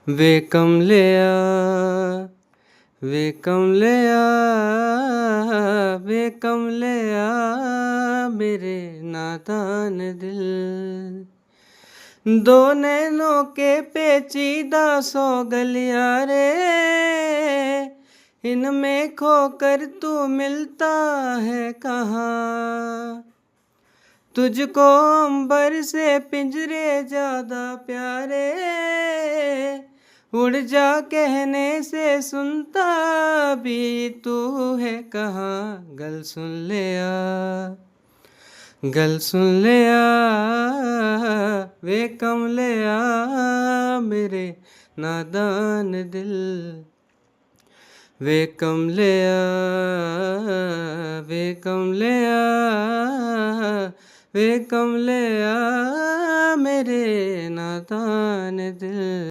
वे कमलिया वे कमलिया वे कमलिया मेरे नादान दिल। दो नैनों के पेचीदा सौ गलियां रे, इनमें खोकर तू मिलता है कहाँ। तुझको अंबर से पिंजरे ज्यादा प्यारे, उड़ जा कहने से सुनता भी तू है कहाँ। गल सुन ले आ, गल सुन ले आ वे कमलिया मेरे नादान दिल। वे कमलिया वे कमलिया वे कमलिया मेरे नादान दिल।